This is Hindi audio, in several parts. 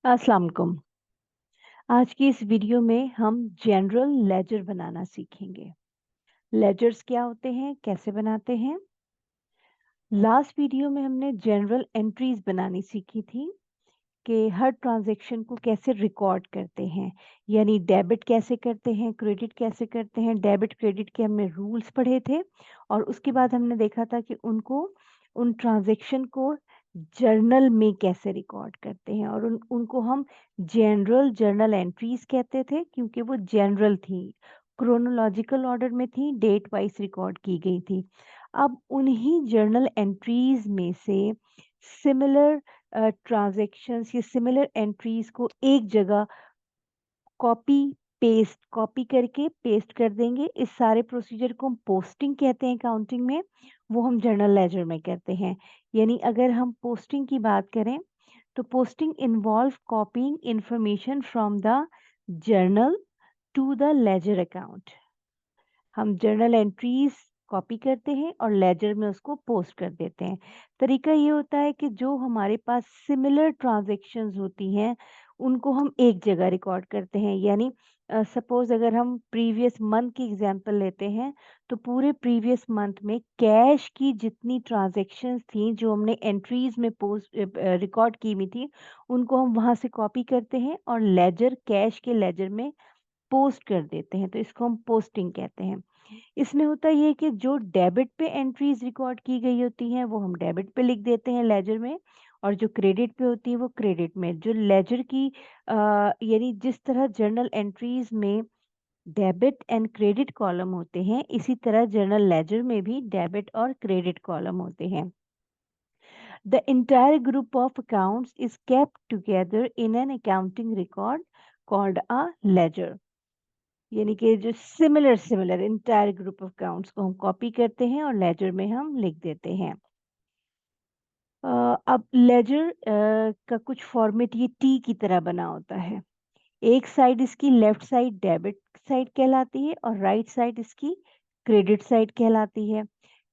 अस्सलाम वालेकुम। आज की इस वीडियो में हम जनरल लेजर बनाना सीखेंगे। लेजर्स क्या होते हैं, कैसे बनाते हैं? लास्ट वीडियो में हमने जनरल एंट्रीज बनानी सीखी थी कि हर ट्रांजैक्शन को कैसे रिकॉर्ड करते हैं, यानी डेबिट कैसे करते हैं, क्रेडिट कैसे करते हैं। डेबिट क्रेडिट के हमने रूल्स पढ़े थे और उसके बाद हमने देखा था कि उन ट्रांजैक्शन को जर्नल में कैसे रिकॉर्ड करते हैं और उनको हम जनरल जर्नल एंट्रीज कहते थे क्योंकि वो जनरल थी, क्रोनोलॉजिकल ऑर्डर में थी, डेट वाइज रिकॉर्ड की गई थी। अब उन्हीं जर्नल एंट्रीज में से सिमिलर ट्रांजैक्शंस या सिमिलर एंट्रीज को एक जगह कॉपी करके पेस्ट कर देंगे। इस सारे प्रोसीजर को हम पोस्टिंग कहते हैं अकाउंटिंग में, वो हम जर्नल लेजर में करते हैं। यानी अगर हम पोस्टिंग की बात करें तो posting involve copying information from the journal to the ledger account. हम जर्नल एंट्रीज कॉपी करते हैं और लेजर में उसको पोस्ट कर देते हैं। तरीका ये होता है कि जो हमारे पास सिमिलर ट्रांजैक्शंस होती हैं उनको हम एक जगह रिकॉर्ड करते हैं। यानी सपोज अगर हम प्रीवियस मंथ की एग्जांपल लेते हैं तो पूरे प्रीवियस मंथ में कैश की जितनी ट्रांजैक्शंस थी जो हमने एंट्रीज में पोस्ट रिकॉर्ड की हुई थी उनको हम वहां से कॉपी करते हैं और लेजर कैश के लेजर में पोस्ट कर देते हैं, तो इसको हम पोस्टिंग कहते हैं। इसमें होता ये है कि जो डेबिट पे एंट्रीज रिकॉर्ड की गई होती हैं वो हम डेबिट पे लिख देते हैं लेजर में, और जो क्रेडिट पे होती है वो क्रेडिट में। जो लेजर की यानी जिस तरह जर्नल एंट्रीज में डेबिट एंड क्रेडिट कॉलम होते हैं, इसी तरह जर्नल लेजर में भी डेबिट और क्रेडिट कॉलम होते हैं। The entire group of accounts is kept together in an accounting record called a ledger। यानी कि जो similar entire group of accounts को हम कॉपी करते हैं और लेजर में हम लिख देते हैं। अब लेजर का कुछ फॉर्मेट ये टी की तरह बना होता है। एक साइड इसकी लेफ्ट साइड डेबिट साइड कहलाती है और राइट साइड इसकी क्रेडिट साइड कहलाती है।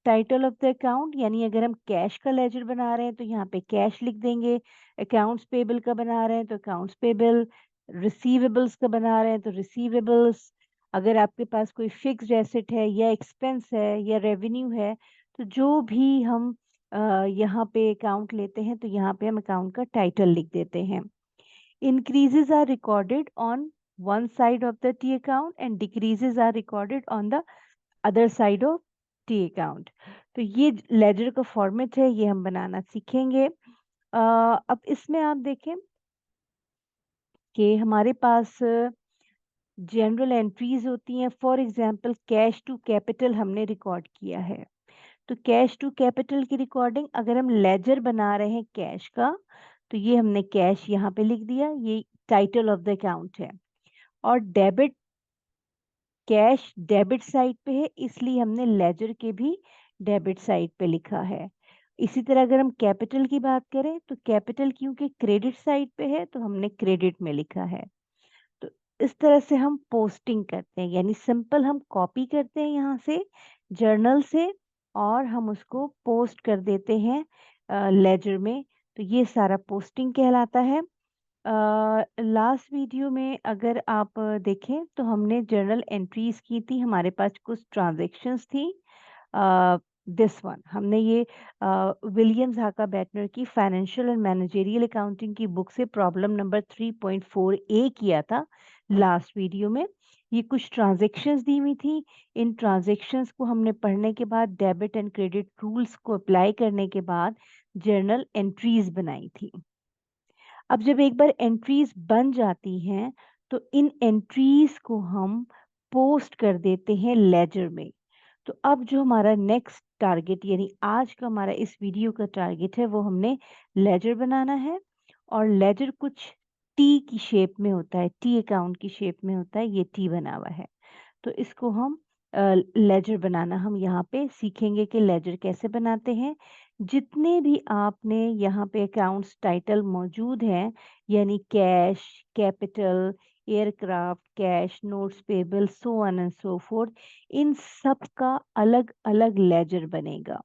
टाइटल ऑफ द अकाउंट, यानी अगर हम कैश का लेजर बना रहे हैं तो यहाँ पे कैश लिख देंगे। अकाउंट्स पेबल का बना रहे हैं तो अकाउंट्स पेबल। रिसीवेबल्स का बना रहे हैं तो रिसीवेबल्स। अगर आपके पास कोई फिक्स्ड एसेट है या एक्सपेंस है या रेवेन्यू है तो जो भी हम यहाँ पे अकाउंट लेते हैं तो यहाँ पे हम अकाउंट का टाइटल लिख देते हैं। Increases are recorded on one side of the T account and decreases are recorded on the other side of T account। तो ये लेजर का फॉर्मेट है, ये हम बनाना सीखेंगे। अब इसमें आप देखें कि हमारे पास जनरल एंट्रीज होती हैं। For example cash to capital हमने रिकॉर्ड किया है, तो कैश टू कैपिटल की रिकॉर्डिंग अगर हम लेजर बना रहे हैं कैश का तो ये हमने कैश यहाँ पे लिख दिया, ये टाइटल ऑफ द अकाउंट है। और डेबिट कैश डेबिट साइड पे है इसलिए हमने लेजर के भी डेबिट साइड पे लिखा है। इसी तरह अगर हम कैपिटल की बात करें तो कैपिटल क्योंकि क्रेडिट साइड पे है तो हमने क्रेडिट में लिखा है। तो इस तरह से हम पोस्टिंग करते हैं, यानी सिंपल हम कॉपी करते हैं यहाँ से जर्नल से और हम उसको पोस्ट कर देते हैं लेजर में। तो ये सारा पोस्टिंग कहलाता है। लास्ट वीडियो में अगर आप देखें तो हमने जर्नल एंट्रीज की थी, हमारे पास कुछ ट्रांजैक्शंस थी। दिस वन हमने ये विलियम झाका बैटनर की फाइनेंशियल एंड मैनेजरियल अकाउंटिंग की बुक से प्रॉब्लम नंबर 3.4 ए किया था लास्ट वीडियो में। ये कुछ ट्रांजैक्शंस दी हुई थी। इन ट्रांजैक्शंस को हमने पढ़ने के बाद डेबिट एंड क्रेडिट रूल्स को अप्लाई करने के बाद जर्नल एंट्रीज बनाई थी। अब जब एक बार एंट्रीज बन जाती हैं तो इन एंट्रीज को हम पोस्ट कर देते हैं लेजर में। तो अब जो हमारा नेक्स्ट टारगेट यानी आज का हमारा इस वीडियो का टारगेट है वो हमने लेजर बनाना है। और लेजर कुछ टी की शेप में होता है, टी अकाउंट की शेप में होता है, ये टी बना हुआ है। तो इसको हम लेजर बनाना हम यहाँ पे सीखेंगे कि लेजर कैसे बनाते हैं। जितने भी आपने यहाँ पे अकाउंट्स टाइटल मौजूद हैं, यानी cash, capital, aircraft, cash, notes payable, so on and so forth, इन सब का अलग अलग लेजर बनेगा।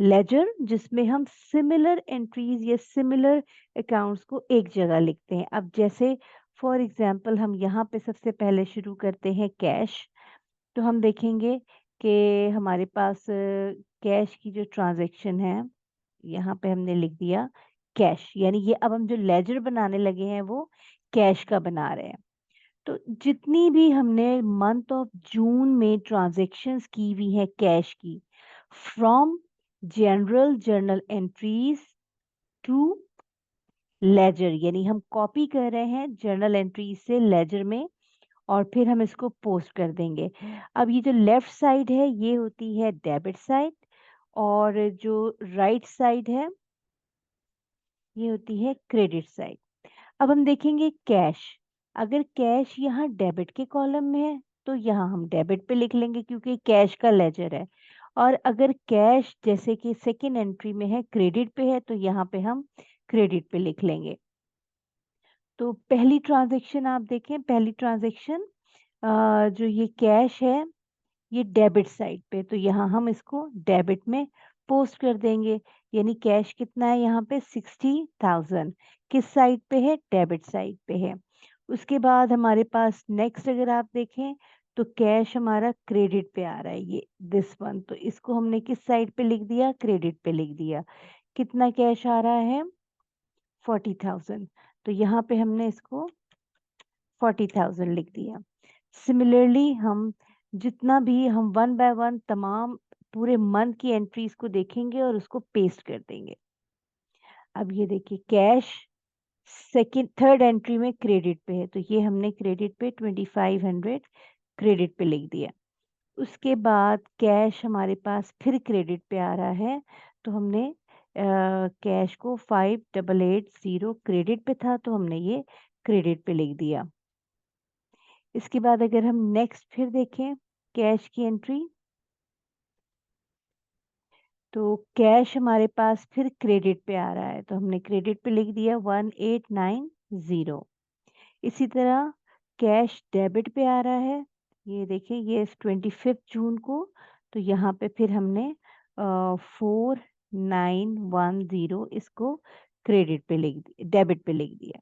लेजर जिसमें हम सिमिलर एंट्रीज या सिमिलर अकाउंट्स को एक जगह लिखते हैं। अब जैसे फॉर एग्जांपल हम यहाँ पे सबसे पहले शुरू करते हैं कैश। तो हम देखेंगे कि हमारे पास कैश की जो ट्रांजैक्शन है, यहाँ पे हमने लिख दिया कैश, यानी ये अब हम जो लेजर बनाने लगे हैं वो कैश का बना रहे हैं। तो जितनी भी हमने मंथ ऑफ जून में ट्रांजैक्शंस की हुई है कैश की, from general journal entries to ledger, यानी हम कॉपी कर रहे हैं जर्नल एंट्रीज से लेजर में और फिर हम इसको पोस्ट कर देंगे। अब ये जो लेफ्ट साइड है ये होती है डेबिट साइड और जो राइट साइड है ये होती है क्रेडिट साइड। अब हम देखेंगे कैश। अगर कैश यहाँ डेबिट के कॉलम में है तो यहाँ हम डेबिट पे लिख लेंगे क्योंकि कैश का लेजर है। और अगर कैश जैसे कि सेकेंड एंट्री में है क्रेडिट पे है तो यहाँ पे हम क्रेडिट पे लिख लेंगे। तो पहली ट्रांजैक्शन आप देखें, पहली ट्रांजैक्शन जो ये कैश है ये डेबिट साइड पे, तो यहाँ हम इसको डेबिट में पोस्ट कर देंगे। यानी कैश कितना है यहाँ पे 60,000, किस साइड पे है, डेबिट साइड पे है। उसके बाद हमारे पास नेक्स्ट अगर आप देखें तो कैश हमारा क्रेडिट पे आ रहा है, ये दिस वन, तो इसको हमने किस साइड पे लिख दिया, क्रेडिट पे लिख दिया। कितना कैश आ रहा है 40,000, तो यहाँ पे हमने इसको 40,000 लिख दिया। सिमिलरली हम जितना भी हम वन बाय वन तमाम पूरे मंथ की एंट्रीज को देखेंगे और उसको पेस्ट कर देंगे। अब ये देखिए कैश सेकंड थर्ड एंट्री में क्रेडिट पे है तो ये हमने क्रेडिट पे 2500 क्रेडिट पे लिख दिया। उसके बाद कैश हमारे पास फिर क्रेडिट पे आ रहा है तो हमने कैश को 5880 क्रेडिट पे था तो हमने ये क्रेडिट पे लिख दिया। इसके बाद अगर हम नेक्स्ट फिर देखें कैश की एंट्री, तो कैश हमारे पास फिर क्रेडिट पे आ रहा है तो हमने क्रेडिट पे लिख दिया 1890। इसी तरह कैश डेबिट पे आ रहा है, ये देखिए ये 25 जून को, तो यहाँ पे फिर हमने 4910 इसको क्रेडिट पे लिख डेबिट पे लिख दिया।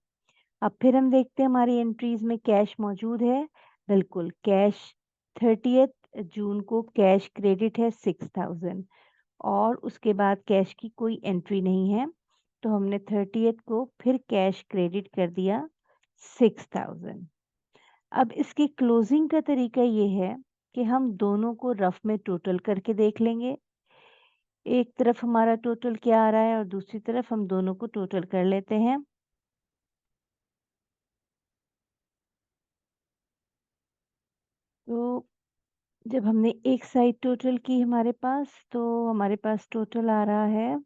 अब फिर हम देखते हैं हमारी एंट्रीज में कैश मौजूद है, बिल्कुल कैश 30 जून को कैश क्रेडिट है 6000 और उसके बाद कैश की कोई एंट्री नहीं है तो हमने 30th को फिर कैश क्रेडिट कर दिया 6000। अब इसकी क्लोजिंग का तरीका ये है कि हम दोनों को रफ में टोटल करके देख लेंगे। एक तरफ हमारा टोटल क्या आ रहा है और दूसरी तरफ हम दोनों को टोटल कर लेते हैं। तो जब हमने एक साइड टोटल की हमारे पास तो हमारे पास टोटल आ रहा है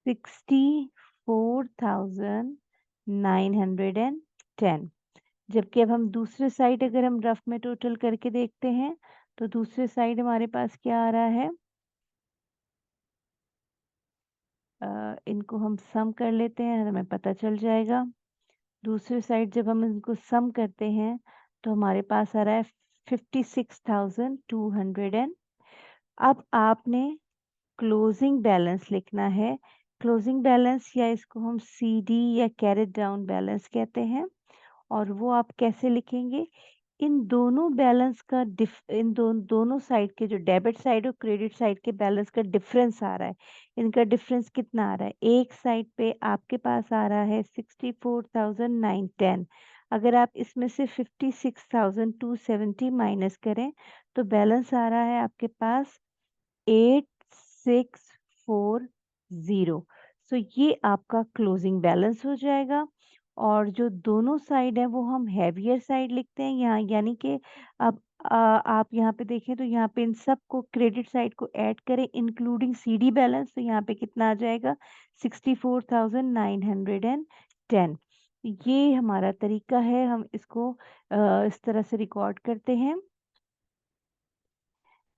64,910। जबकि अब हम दूसरे साइड अगर हम रफ में टोटल करके देखते हैं तो दूसरे साइड हमारे पास क्या आ रहा है, इनको हम सम कर लेते हैं हमें पता चल जाएगा। दूसरे साइड जब हम इनको सम करते हैं तो हमारे पास आ रहा है 56,200। अब आपने क्लोजिंग बैलेंस लिखना है। क्लोजिंग बैलेंस या इसको हम सीडी या कैरेट डाउन बैलेंस कहते हैं। और वो आप कैसे लिखेंगे, इन दोनों बैलेंस का इन दोनों साइड के जो डेबिट साइड और क्रेडिट साइड के बैलेंस का डिफरेंस आ रहा है। इनका डिफरेंस कितना आ रहा है, एक साइड पे आपके पास आ रहा है 64,910, अगर आप इसमें से 56,270 माइनस करें तो बैलेंस आ रहा है आपके पास 8640। सो ये आपका क्लोजिंग बैलेंस हो जाएगा। और जो दोनों साइड है वो हम हैवियर साइड लिखते हैं यहाँ, यानी कि अब आप यहाँ पे देखें तो यहाँ पे इन सब को क्रेडिट साइड को ऐड करें इंक्लूडिंग सीडी बैलेंस तो यहाँ पे कितना आ जाएगा 64,910। ये हमारा तरीका है, हम इसको इस तरह से रिकॉर्ड करते हैं।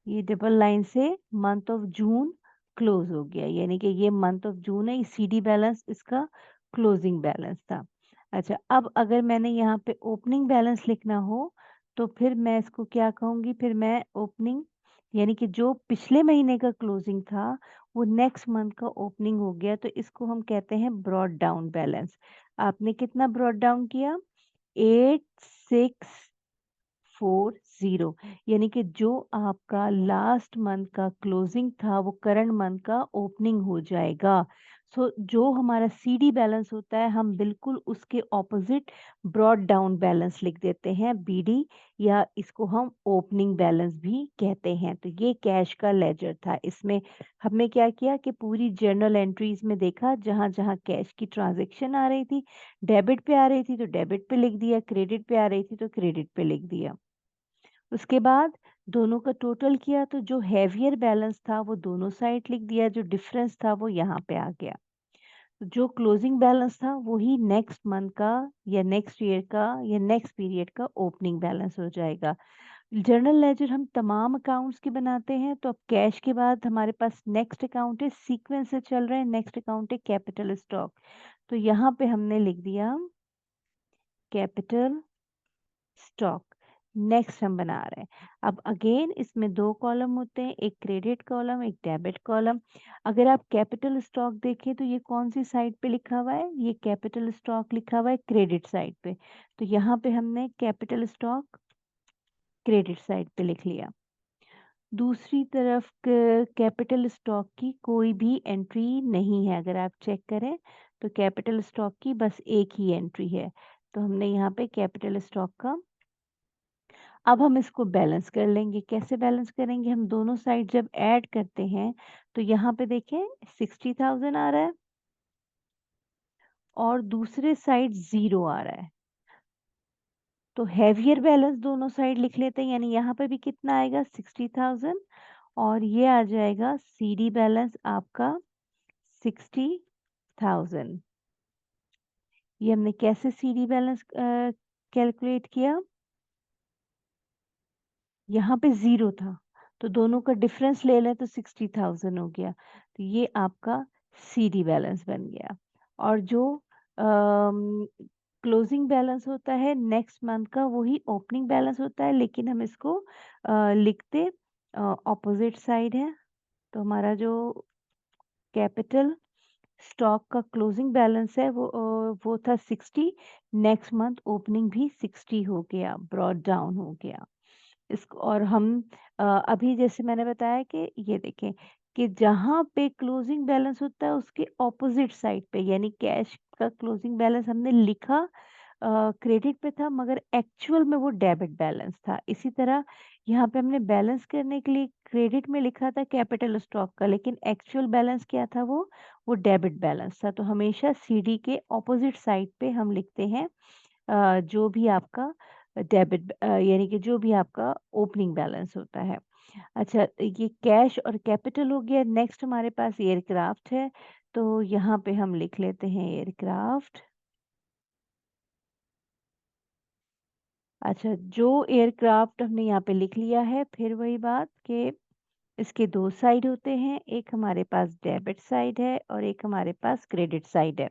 ये डबल लाइन से मंथ ऑफ जून क्लोज हो गया, यानी कि ये मंथ ऑफ जून है, ये सीडी बैलेंस इसका क्लोजिंग बैलेंस था। अच्छा, अब अगर मैंने यहाँ पे ओपनिंग बैलेंस लिखना हो तो फिर मैं इसको क्या कहूँगी, फिर मैं ओपनिंग यानी कि जो पिछले महीने का क्लोजिंग था वो नेक्स्ट मंथ का ओपनिंग हो गया, तो इसको हम कहते हैं ब्रॉट डाउन बैलेंस। आपने कितना ब्रॉट डाउन किया? 8640, यानी कि जो आपका लास्ट मंथ का क्लोजिंग था वो करंट मंथ का ओपनिंग हो जाएगा। सो जो हमारा सीडी बैलेंस होता है हम बिल्कुल उसके ऑपोजिट ब्रॉट डाउन बैलेंस लिख देते हैं, बीडी, या इसको हम ओपनिंग बैलेंस भी कहते हैं। तो ये कैश का लेजर था। इसमें हमने क्या किया कि पूरी जर्नल एंट्रीज में देखा, जहां जहां कैश की ट्रांजेक्शन आ रही थी, डेबिट पे आ रही थी तो डेबिट पे लिख दिया, क्रेडिट पे आ रही थी तो क्रेडिट पे लिख दिया। उसके बाद दोनों का टोटल किया तो जो हैवियर बैलेंस था वो दोनों साइड लिख दिया, जो डिफरेंस था वो यहाँ पे आ गया। तो जो क्लोजिंग बैलेंस था वही नेक्स्ट मंथ का या नेक्स्ट ईयर का या नेक्स्ट पीरियड का ओपनिंग बैलेंस हो जाएगा। जर्नल लेजर हम तमाम अकाउंट्स के बनाते हैं। तो अब कैश के बाद हमारे पास नेक्स्ट अकाउंट है, सीक्वेंस से चल रहे हैं, नेक्स्ट अकाउंट है कैपिटल स्टॉक। तो यहाँ पे हमने लिख दिया कैपिटल स्टॉक। नेक्स्ट हम बना रहे हैं। अब अगेन इसमें दो कॉलम होते हैं, एक क्रेडिट कॉलम, एक डेबिट कॉलम। अगर आप कैपिटल स्टॉक देखें तो ये कौन सी साइड पे लिखा हुआ है? ये कैपिटल स्टॉक लिखा हुआ है क्रेडिट साइड पे। तो यहाँ पे हमने कैपिटल स्टॉक क्रेडिट साइड पे लिख लिया। दूसरी तरफ कैपिटल स्टॉक की कोई भी एंट्री नहीं है। अगर आप चेक करें तो कैपिटल स्टॉक की बस एक ही एंट्री है। तो हमने यहाँ पे कैपिटल स्टॉक का, अब हम इसको बैलेंस कर लेंगे। कैसे बैलेंस करेंगे? हम दोनों साइड जब ऐड करते हैं तो यहाँ पे देखें 60,000 आ रहा है और दूसरे साइड 0 आ रहा है। तो हैवियर बैलेंस दोनों साइड लिख लेते हैं, यानी यहाँ पे भी कितना आएगा? 60,000, और ये आ जाएगा सीडी बैलेंस आपका 60,000। ये हमने कैसे सीडी बैलेंस कैलकुलेट किया? यहाँ पे 0 था तो दोनों का डिफरेंस ले लें तो 60,000 हो गया। तो ये आपका सीडी बैलेंस बन गया। और जो क्लोजिंग बैलेंस होता है नेक्स्ट मंथ का वही ओपनिंग बैलेंस होता है, लेकिन हम इसको लिखते ऑपोजिट साइड है। तो हमारा जो कैपिटल स्टॉक का क्लोजिंग बैलेंस है वो था 60, नेक्स्ट मंथ ओपनिंग भी 60 हो गया, ब्रॉट डाउन हो गया। इसको और हम अभी जैसे मैंने बताया कि ये देखें कि जहाँ पे क्लोजिंग बैलेंस होता है उसके ऑपोजिट साइड पे, यानी कैश का क्लोजिंग बैलेंस हमने लिखा क्रेडिट पे था मगर एक्चुअल में वो डेबिट बैलेंस था। इसी तरह यहाँ पे हमने बैलेंस करने के लिए क्रेडिट में लिखा था कैपिटल स्टॉक का, लेकिन एक्चुअल बैलेंस क्या था? वो डेबिट बैलेंस था। तो हमेशा सीडी के ऑपोजिट साइड पे हम लिखते हैं जो भी आपका डेबिट यानी कि जो भी आपका ओपनिंग बैलेंस होता है। अच्छा, ये कैश और कैपिटल हो गया। नेक्स्ट हमारे पास एयरक्राफ्ट है, तो यहाँ पे हम लिख लेते हैं एयरक्राफ्ट। अच्छा, जो एयरक्राफ्ट हमने यहाँ पे लिख लिया है, फिर वही बात कि इसके दो साइड होते हैं, एक हमारे पास डेबिट साइड है और एक हमारे पास क्रेडिट साइड है।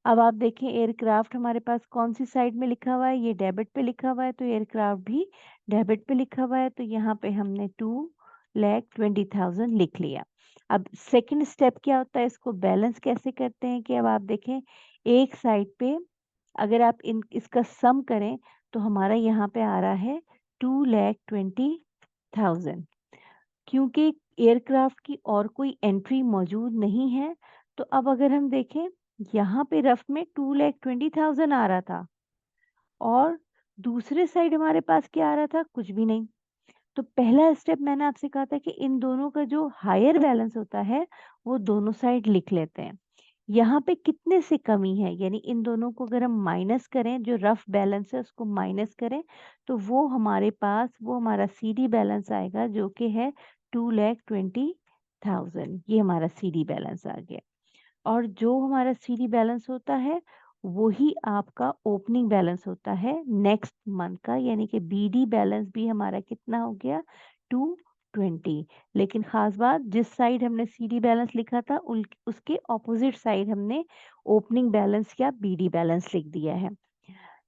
अब आप देखें एयरक्राफ्ट हमारे पास कौन सी साइड में लिखा हुआ है? ये डेबिट पे लिखा हुआ है, तो एयरक्राफ्ट भी डेबिट पे लिखा हुआ है। तो यहाँ पे हमने 2,20,000 लिख लिया। अब सेकंड स्टेप क्या होता है? इसको बैलेंस कैसे करते हैं कि अब आप देखें एक साइड पे अगर आप इन इसका सम करें तो हमारा यहाँ पे आ रहा है 2,20,000। क्योंकि एयरक्राफ्ट की और कोई एंट्री मौजूद नहीं है, तो अब अगर हम देखें यहाँ पे रफ में 2,20,000 आ रहा था और दूसरे साइड हमारे पास क्या आ रहा था? कुछ भी नहीं। तो पहला स्टेप मैंने आपसे कहा था कि इन दोनों का जो हायर बैलेंस होता है वो दोनों साइड लिख लेते हैं। यहाँ पे कितने से कमी है, यानी इन दोनों को अगर हम माइनस करें, जो रफ बैलेंस है उसको माइनस करें, तो वो हमारे पास वो हमारा सीडी बैलेंस आएगा जो कि है 2,20,000। ये हमारा सीडी बैलेंस आ गया। और जो हमारा सीडी बैलेंस होता है वही आपका ओपनिंग बैलेंस होता है नेक्स्ट मंथ का, यानी कि बीडी बैलेंस भी हमारा कितना हो गया? 220। लेकिन खास बात, जिस साइड हमने सीडी बैलेंस लिखा था उसके ऑपोजिट साइड हमने ओपनिंग बैलेंस या बीडी बैलेंस लिख दिया है।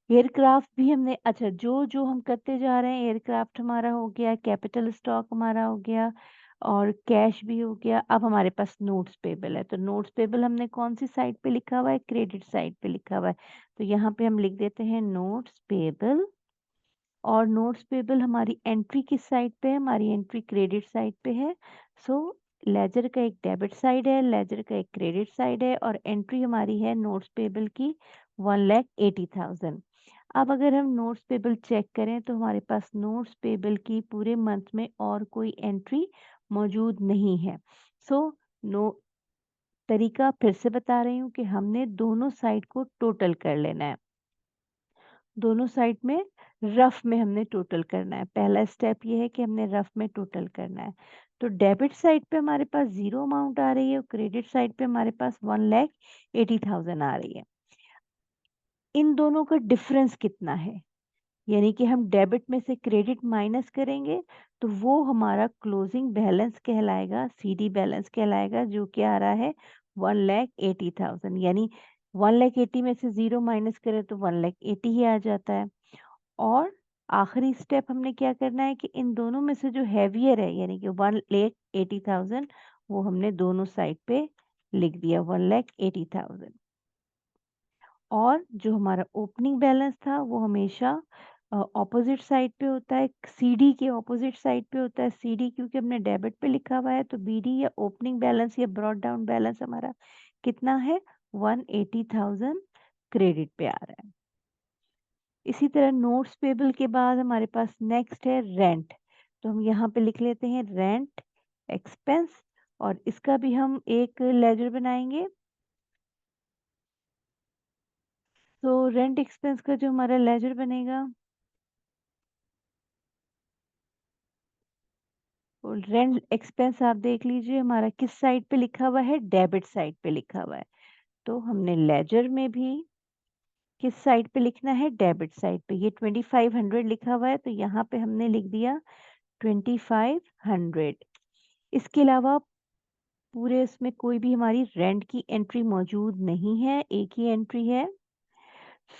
एयरक्राफ्ट भी हमने अच्छा जो हम करते जा रहे हैं, एयरक्राफ्ट हमारा हो गया, कैपिटल स्टॉक हमारा हो गया और कैश भी हो गया। अब हमारे पास नोट्स पेबल है, तो नोट्स पेबल हमने कौन सी साइड पे लिखा हुआ है? क्रेडिट साइड पे लिखा हुआ है। तो यहाँ पे हम लिख देते हैं नोट्स पेबल। और नोट्स पेबल हमारी एंट्री किस साइड पे है? हमारी एंट्री क्रेडिट साइड पे है। सो लेजर का एक डेबिट साइड है, लेजर का एक क्रेडिट साइड है और एंट्री हमारी है नोट्स पेबल की 1,80,000। अब अगर हम नोट्स पेबल चेक करें तो हमारे पास नोट्स पेबल की पूरे मंथ में और कोई एंट्री मौजूद नहीं है। सो नो तरीका फिर से बता रही हूँ कि हमने दोनों साइड को टोटल कर लेना है। दोनों साइड में रफ में हमने टोटल करना है। पहला स्टेप ये है कि हमने रफ में टोटल करना है। तो डेबिट साइड पे हमारे पास 0 अमाउंट आ रही है और क्रेडिट साइड पे हमारे पास 1,80,000 आ रही है। इन दोनों का डिफरेंस कितना है? यानी कि हम डेबिट में से क्रेडिट माइनस करेंगे तो वो हमारा क्लोजिंग बैलेंस कहलाएगा, सीडी बैलेंस कहलाएगा, जो कि आ रहा है 1,80,000। यानी 1,80,000 में से 0 माइनस करें तो 1,80,000 ही आ जाता है। और आखिरी स्टेप हमने क्या करना है कि इन दोनों में से जो हैवियर है यानी कि 1,80,000 वो हमने दोनों साइड पे लिख दिया 1,80,000। और जो हमारा ओपनिंग बैलेंस था वो हमेशा ऑपोजिट साइड पे होता है, सीडी के ऑपोजिट साइड पे होता है। सीडी क्योंकि हमने डेबिट पे लिखा हुआ है तो बीडी या ओपनिंग बैलेंस या ब्रॉट डाउन बैलेंस हमारा कितना है? 1,80,000 क्रेडिट पे आ रहा है। इसी तरह नोट्स पेबल के बाद हमारे पास नेक्स्ट है रेंट। तो हम यहाँ पे लिख लेते हैं रेंट एक्सपेंस और इसका भी हम एक लेजर बनाएंगे। तो रेंट एक्सपेंस का जो हमारा लेजर बनेगा, रेंट एक्सपेंस आप देख लीजिए हमारा किस साइड पे लिखा हुआ है? डेबिट साइड पे लिखा हुआ है। तो हमने लेजर में भी किस साइड पे लिखना है? डेबिट साइड पे। ये 2500 लिखा हुआ है तो यहाँ पे हमने लिख दिया 2500। इसके अलावा पूरे इसमें कोई भी हमारी रेंट की एंट्री मौजूद नहीं है, एक ही एंट्री है।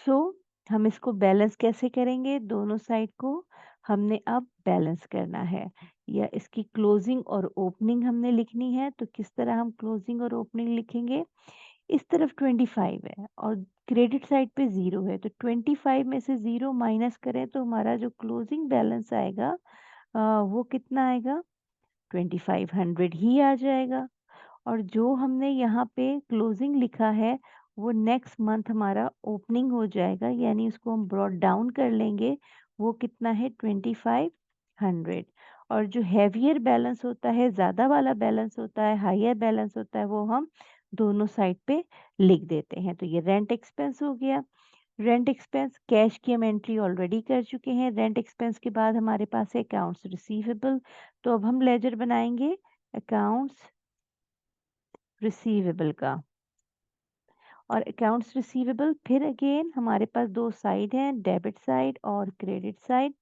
सो हम इसको बैलेंस कैसे करेंगे? दोनों साइड को हमने अब बैलेंस करना है या इसकी क्लोजिंग और ओपनिंग हमने लिखनी है। तो किस तरह हम क्लोजिंग और ओपनिंग लिखेंगे? इस तरफ 25 है और क्रेडिट साइड पे 0 है तो 25 में से 0 माइनस करें तो हमारा जो क्लोजिंग बैलेंस आएगा वो कितना आएगा? 2500 ही आ जाएगा। और जो हमने यहाँ पे क्लोजिंग लिखा है वो नेक्स्ट मंथ हमारा ओपनिंग हो जाएगा, यानी उसको हम ब्रॉट डाउन कर लेंगे। वो कितना है? 2500। और जो हैवियर बैलेंस होता है, ज़्यादा वाला बैलेंस होता है, हायर बैलेंस होता है, वो हम दोनों साइड पे लिख देते हैं। तो ये रेंट एक्सपेंस हो गया। रेंट एक्सपेंस कैश की हम एंट्री ऑलरेडी कर चुके हैं। रेंट एक्सपेंस के बाद हमारे पास है अकाउंट्स रिसीवेबल। तो अब हम लेजर बनाएंगे अकाउंट्स रिसीवेबल का। और अकाउंट्स रिसीवेबल फिर अगेन हमारे पास दो साइड हैं, डेबिट साइड और क्रेडिट साइड।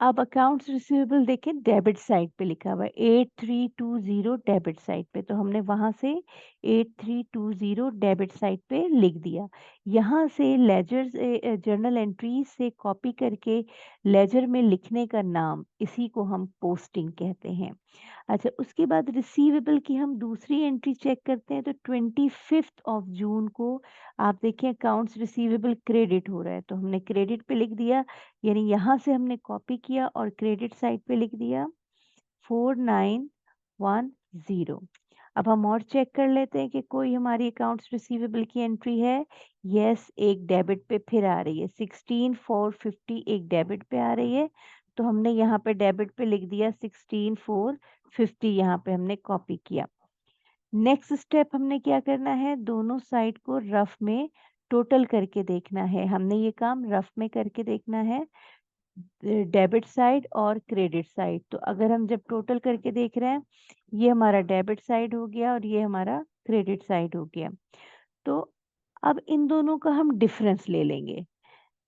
अब अकाउंट्स रिसीवेबल देखें डेबिट साइड पे लिखा हुआ है 8320 डेबिट साइड पे, तो हमने वहां से 8320 डेबिट साइड पे लिख दिया। यहाँ से लेजर जर्नल एंट्रीज से कॉपी करके लेजर में लिखने का नाम, इसी को हम पोस्टिंग कहते हैं। अच्छा, उसके बाद रिसीवेबल की हम दूसरी एंट्री चेक करते हैं तो 25 जून को आप देखें अकाउंट्स रिसीवेबल क्रेडिट हो रहा है तो हमने क्रेडिट पे लिख दिया, यानी यहाँ से हमने कॉपी किया और क्रेडिट साइड पे लिख दिया 4910। अब हम और चेक कर लेते हैं कि कोई हमारी अकाउंट्स रिसीवेबल की एंट्री है। यस, एक डेबिट पे फिर आ रही है 16,450, एक डेबिट पे आ रही है तो हमने यहाँ पे डेबिट पे लिख दिया 16,450, यहाँ पे हमने कॉपी किया। नेक्स्ट स्टेप हमने क्या करना है? दोनों साइड को रफ में टोटल करके देखना है। हमने ये काम रफ में करके देखना है, डेबिट साइड और क्रेडिट साइड। तो अगर हम जब टोटल करके देख रहे हैं, ये हमारा डेबिट साइड हो गया और ये हमारा क्रेडिट साइड हो गया। तो अब इन दोनों का हम डिफरेंस ले लेंगे,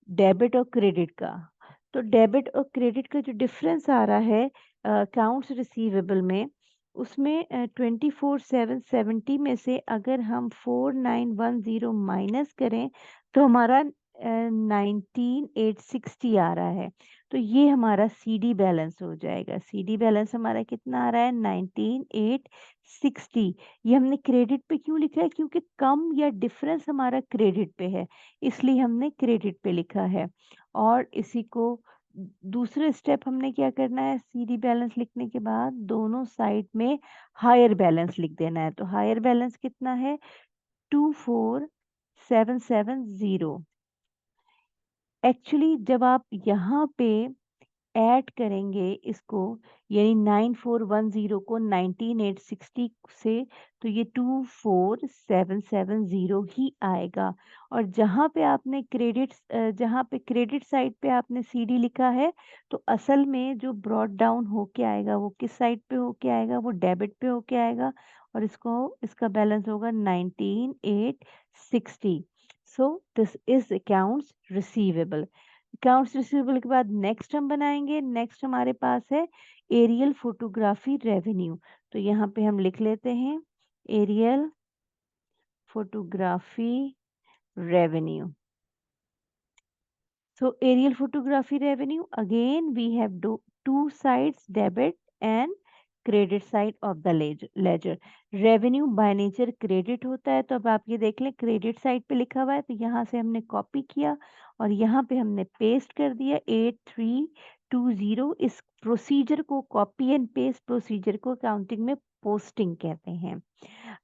डेबिट और क्रेडिट का। तो डेबिट और क्रेडिट का जो डिफरेंस आ रहा है अकाउंट्स रिसीवेबल में, उसमें 24,770 में से अगर हम 4,910 माइनस करें तो हमारा 19,860 आ रहा है। तो ये हमारा सीडी बैलेंस हो जाएगा। सीडी बैलेंस हमारा कितना आ रहा है? 19,860। ये हमने क्रेडिट पे क्यों लिखा है? क्योंकि कम या डिफरेंस हमारा क्रेडिट पे है, इसलिए हमने क्रेडिट पे लिखा है। और इसी को दूसरे स्टेप हमने क्या करना है? सीडी बैलेंस लिखने के बाद दोनों साइड में हायर बैलेंस लिख देना है। तो हायर बैलेंस कितना है? 24,770। एक्चुअली जब आप यहाँ पे ऐड करेंगे इसको, यानी 9410 को 19860 से, तो ये 24770 ही आएगा। और जहाँ पे क्रेडिट साइड पे आपने सीडी लिखा है, तो असल में जो ब्रॉट डाउन होके आएगा वो किस साइड पे होके आएगा? वो डेबिट पे होके आएगा। और इसका बैलेंस होगा 19860। So this is accounts receivable. Accounts receivable के बाद नेक्स्ट हम बनाएंगे। नेक्स्ट हमारे पास है एरियल फोटोग्राफी रेवेन्यू। तो यहाँ पे हम लिख लेते हैं aerial photography revenue. So aerial photography revenue, again we have two sides, debit and credit side of the ledger. Revenue by nature credit होता है, तो अब आप ये देख लें क्रेडिट साइड पे लिखा हुआ है, तो यहाँ से हमने कॉपी किया और यहाँ पे हमने पेस्ट कर दिया 8320। इस प्रोसीजर को, कॉपी एंड पेस्ट प्रोसीजर को अकाउंटिंग में पोस्टिंग कहते हैं।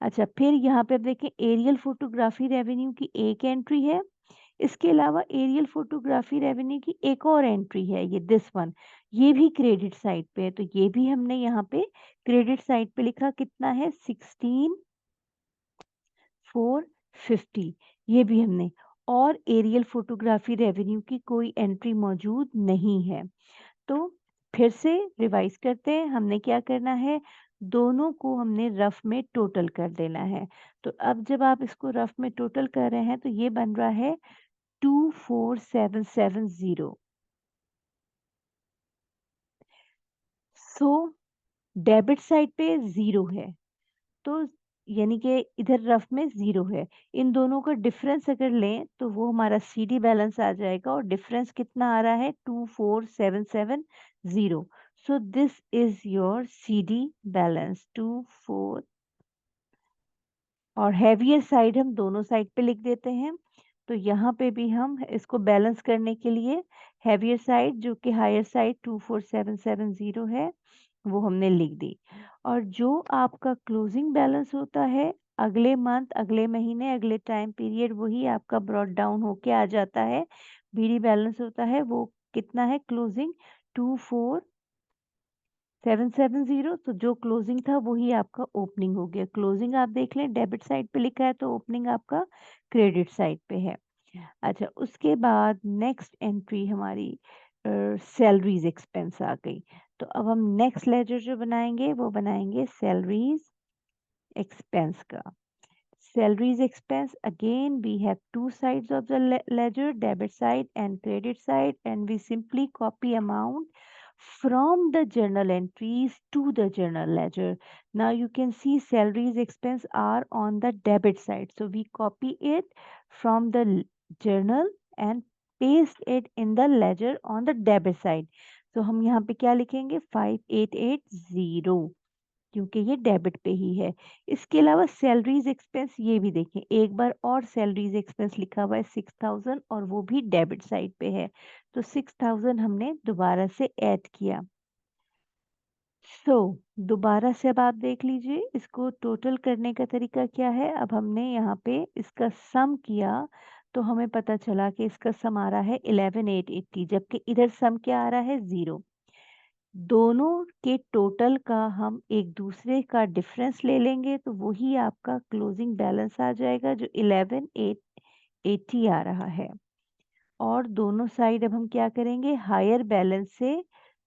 अच्छा, फिर यहाँ पे अब देखें एरियल फोटोग्राफी रेवेन्यू की एक एंट्री है। इसके अलावा एरियल फोटोग्राफी रेवेन्यू की एक और एंट्री है, ये दिस वन। ये भी क्रेडिट साइड पे है, तो ये भी हमने यहाँ पे क्रेडिट साइड पे लिखा। कितना है? 16,450। ये भी हमने। और एरियल फोटोग्राफी रेवेन्यू की कोई एंट्री मौजूद नहीं है। तो फिर से रिवाइज करते हैं, हमने क्या करना है? दोनों को हमने रफ में टोटल कर देना है। तो अब जब आप इसको रफ में टोटल कर रहे हैं, तो ये बन रहा है 24,770। सो डेबिट साइड पे जीरो है, तो यानी कि इधर रफ में जीरो है। इन दोनों का डिफरेंस अगर लें तो वो हमारा सीडी बैलेंस आ जाएगा। और डिफरेंस कितना आ रहा है? 24,770। So this is your CD balance 24। और हैवियर साइड हम दोनों साइड पे लिख देते हैं। तो यहाँ पे भी हम इसको बैलेंस करने के लिए हैवियर साइड, जो कि हायर साइड 24770 है, वो हमने लिख दी। और जो आपका क्लोजिंग बैलेंस होता है अगले मंथ, अगले महीने, अगले टाइम पीरियड, वही आपका ब्रॉट डाउन होके आ जाता है। बीडी बैलेंस होता है वो कितना है? क्लोजिंग 24,770। तो जो क्लोजिंग था वही आपका ओपनिंग हो गया। क्लोजिंग आप देख लें डेबिट साइड पे लिखा है, तो ओपनिंग आपका क्रेडिट साइड पे है। अच्छा, उसके बाद नेक्स्ट एंट्री हमारी सैलरीज एक्सपेंस आ गई। तो अब हम नेक्स्ट लेजर जो बनाएंगे वो बनाएंगे सैलरीज एक्सपेंस का। Salaries expense, again we have two sides of the ledger, debit side and credit side, and we simply copy amount from the journal entries to the journal ledger. Now you can see salaries expense are on the debit side, so we copy it from the journal and paste it in the ledger on the debit side. So हम यहाँ पे क्या लिखेंगे? 5880, क्योंकि ये डेबिट पे ही है। इसके अलावा सैलरीज एक्सपेंस, ये भी देखें एक बार और, सैलरीज एक्सपेंस लिखा हुआ है 6000 और वो भी डेबिट साइड पे है। तो 6000 हमने दोबारा से ऐड किया। दोबारा से अब आप देख लीजिए इसको टोटल करने का तरीका क्या है। अब हमने यहाँ पे इसका सम किया, तो हमें पता चला कि इसका सम आ रहा है 11880, जबकि इधर सम क्या आ रहा है? 0। दोनों के टोटल का हम एक दूसरे का डिफरेंस ले लेंगे, तो वही आपका क्लोजिंग बैलेंस आ जाएगा, जो 11880 आ रहा है। और दोनों साइड अब हम क्या करेंगे? हायर बैलेंस से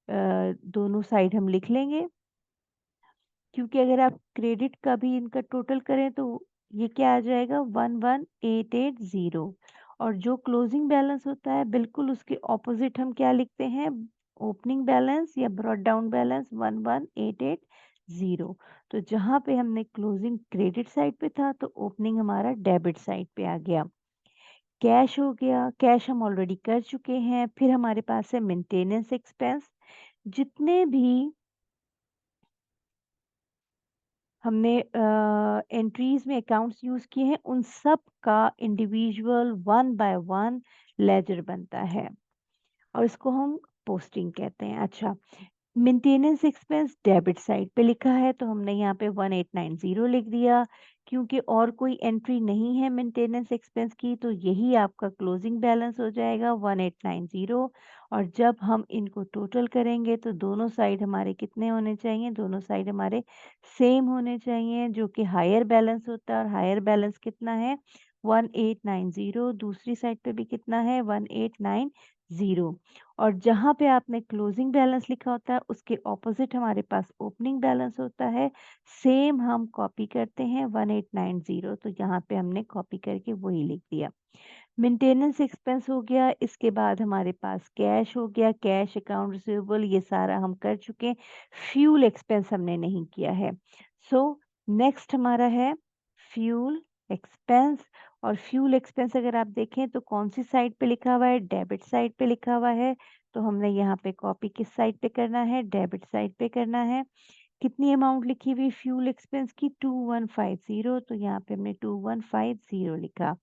दोनों साइड हम लिख लेंगे, क्योंकि अगर आप क्रेडिट का भी इनका टोटल करें तो ये क्या आ जाएगा? 11880। और जो क्लोजिंग बैलेंस होता है बिल्कुल उसके ऑपोजिट हम क्या लिखते हैं? ओपनिंग बैलेंस या ब्रॉट डाउन बैलेंस 11880। तो जहां पे हमने क्लोजिंग क्रेडिट साइड पे था, तो ओपनिंग हमारा डेबिट साइड पे आ गया। कैश हो गया, कैश हम ऑलरेडी कर चुके हैं। फिर हमारे पास है मेंटेनेंस एक्सपेंस। जितने भी हमने एंट्रीज में अकाउंट्स यूज किए हैं उन सब का individual one by one ledger बनता है और इसको हम पोस्टिंग कहते हैं। अच्छा, मेंटेनेंस एक्सपेंस डेबिट साइड पे लिखा है तो हमने यहाँ पे 1890 लिख दिया, क्योंकि और कोई एंट्री नहीं है मेंटेनेंस एक्सपेंस की, तो यही आपका क्लोजिंग बैलेंस हो जाएगा 1890। और जब हम इनको टोटल करेंगे तो दोनों साइड हमारे कितने होने चाहिए, दोनों साइड हमारे सेम होने चाहिए, जो कि हायर बैलेंस होता है। और हायर बैलेंस कितना है, 1890। दूसरी साइड पे भी कितना है, 1890। और जहाँ पे आपने क्लोजिंग बैलेंस लिखा होता है उसके ऑपोजिट हमारे पास ओपनिंग बैलेंस होता है। सेम हम कॉपी करते हैं 1890, तो यहाँ पे हमने कॉपी करके वही लिख दिया। मेंटेनेंस एक्सपेंस हो गया, इसके बाद हमारे पास कैश हो गया, कैश अकाउंट रिसीवेबल ये सारा हम कर चुके हैं। फ्यूल एक्सपेंस हमने नहीं किया है। सो नेक्स्ट हमारा है फ्यूल एक्सपेंस। और फ्यूल एक्सपेंस अगर आप देखें तो कौन सी साइड पे लिखा हुआ है, डेबिट साइड पे लिखा हुआ है। तो हमने यहाँ पे कॉपी किस साइड पे करना है, डेबिट साइड पे करना है। कितनी अमाउंट लिखी हुई फ्यूल एक्सपेंस की, 2150, तो यहाँ पे हमने 2150 लिखा।